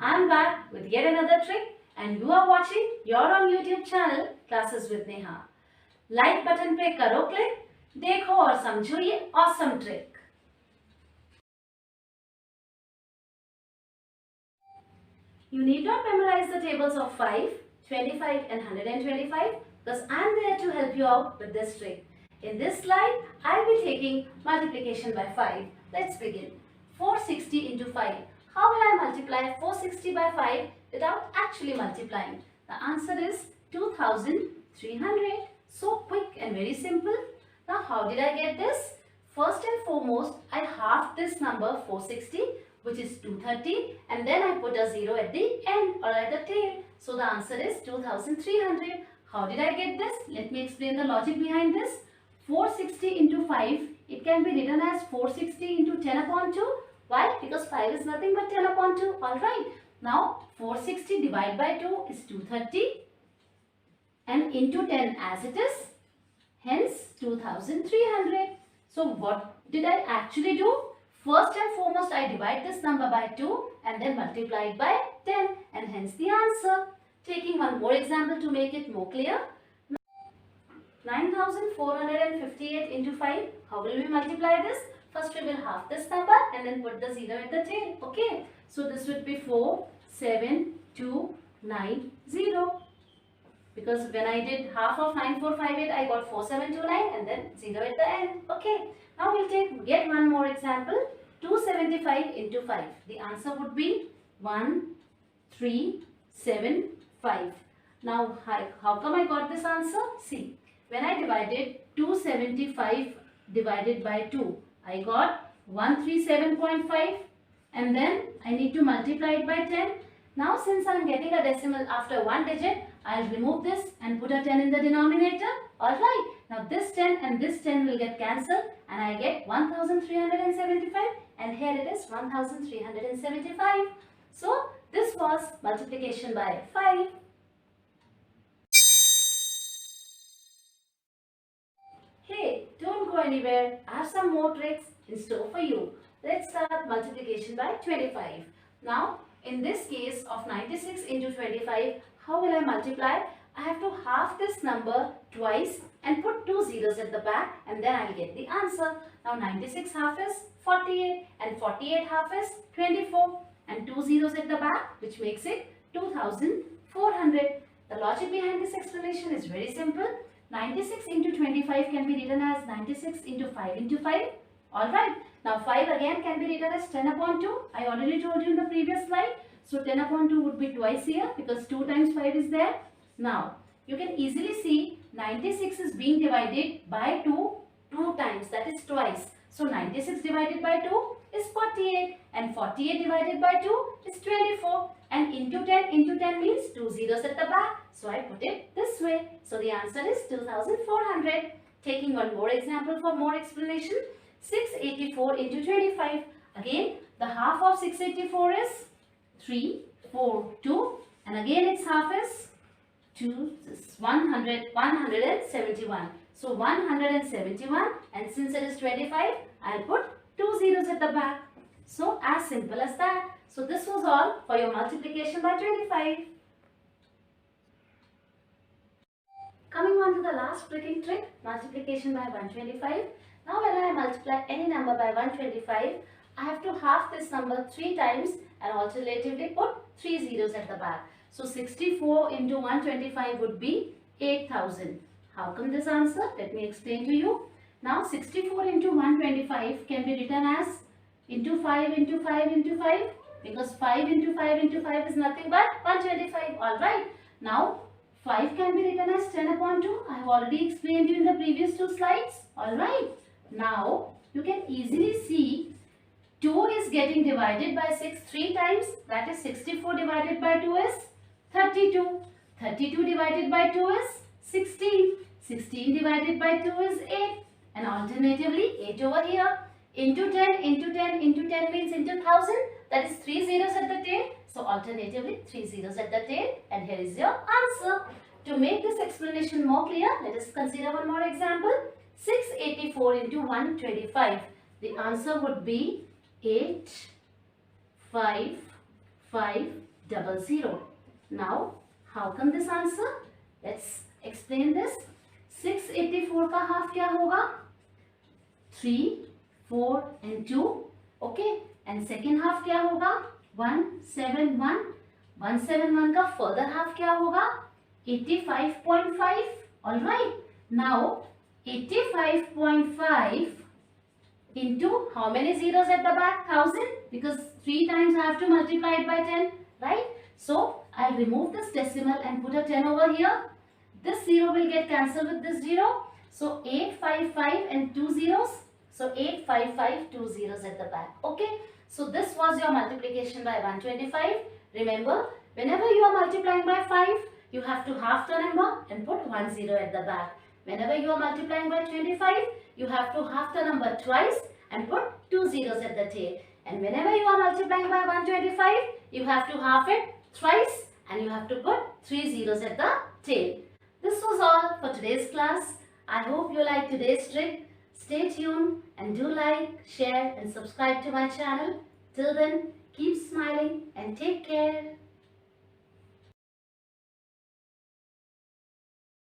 I'm back with yet another trick and you are watching your own YouTube channel Classes with Neha. Like button पे करो click, देखो और समझो ये awesome trick. You need not memorize the tables of 5, 25 and 125 because I'm there to help you out with this trick. In this slide, I'll be taking multiplication by 5. Let's begin. 460 into 5. How will I multiply 460 by 5 without actually multiplying? The answer is 2300. So quick and very simple. Now how did I get this? First and foremost, I halved this number 460, which is 230, and then I put a 0 at the end or at the tail. So the answer is 2300. How did I get this? Let me explain the logic behind this. 460 into 5, it can be written as 460 into 10 upon 2. Why? Because 5 is nothing but 10 upon 2. Alright. Now 460 divided by 2 is 230 and into 10 as it is. Hence 2300. So what did I actually do? First and foremost, I divide this number by 2 and then multiply it by 10 and hence the answer. Taking one more example to make it more clear. 9458 into 5. How will we multiply this? First we will half this number and then put the 0 at the tail. Okay. So this would be 47290. Because when I did half of 9458, I got 4729 and then 0 at the end. Okay. Now we'll get one more example. 275 into 5. The answer would be 1375. Now how come I got this answer? See, when I divided 275 divided by 2, I got 137.5 and then I need to multiply it by 10. Now since I am getting a decimal after one digit, I'll remove this and put a 10 in the denominator. Alright, now this 10 and this 10 will get cancelled and I get 1375 and here it is 1375. So this was multiplication by 5. Hey, don't go anywhere. I have some more tricks in store for you. Let's start multiplication by 25. Now, in this case of 96 into 25, how will I multiply? I have to half this number twice and put 2 zeros at the back and then I'll get the answer. Now 96 half is 48 and 48 half is 24 and 2 zeros at the back, which makes it 2400. The logic behind this explanation is very simple. 96 into 25 can be written as 96 into 5 into 5. Alright. Now 5 again can be written as 10 upon 2. I already told you in the previous slide. So 10 upon 2 would be twice here because 2 times 5 is there. Now you can easily see 96 is being divided by 2 times, that is twice. So 96 divided by 2 is 48 and 48 divided by 2 is 24 and into 10 means 2 zeros at the back. So I put it this way. So the answer is 2400. Taking one more example for more explanation. 684 into 25. Again, the half of 684 is 342 and again its half is 171. So 171 and since it is 25, I'll put 2 zeros at the back. So as simple as that. So this was all for your multiplication by 25. Coming on to the last tricking trick, multiplication by 125. Now when I multiply any number by 125, I have to half this number 3 times and alternatively put 3 zeros at the back. So 64 into 125 would be 8000. How come this answer? Let me explain to you. Now 64 into 125 can be written as into 5 into 5 into 5 because 5 into 5 into 5 is nothing but 125. Alright. Now 5 can be written as 10 upon 2. I have already explained you in the previous 2 slides. Alright. Now you can easily see 2 is getting divided by 6 3 times. That is 64 divided by 2 is 32. 32 divided by 2 is 16. 16 divided by 2 is 8. And alternatively 8 over here. Into 10 into 10 into 10 means into 1000. That is 3 zeros at the tail. So alternatively 3 zeros at the tail. And here is your answer. To make this explanation more clear, let us consider one more example. 684 into 125. The answer would be 8, 5, 5, 00. Now, how come this answer? Let's explain this. 684 का half क्या होगा? 3, 4 and 2. Okay. And second half क्या होगा? 171. 171 का further half क्या होगा? 85.5. Alright. Now, 85.5 into how many zeros at the back? 1000. Because 3 times I have to multiply it by 10. Right? So, I'll remove this decimal and put a 10 over here. This 0 will get cancelled with this 0. So, 855 and 2 zeros. So, 855, 2 zeros at the back. Okay. So, this was your multiplication by 125. Remember, whenever you are multiplying by 5, you have to half the number and put 1 0 at the back. Whenever you are multiplying by 25, you have to half the number twice and put 2 zeros at the tail. And whenever you are multiplying by 125, you have to half it thrice and you have to put 3 zeros at the tail. This was all for today's class. I hope you liked today's trick. Stay tuned and do like, share and subscribe to my channel. Till then, keep smiling and take care.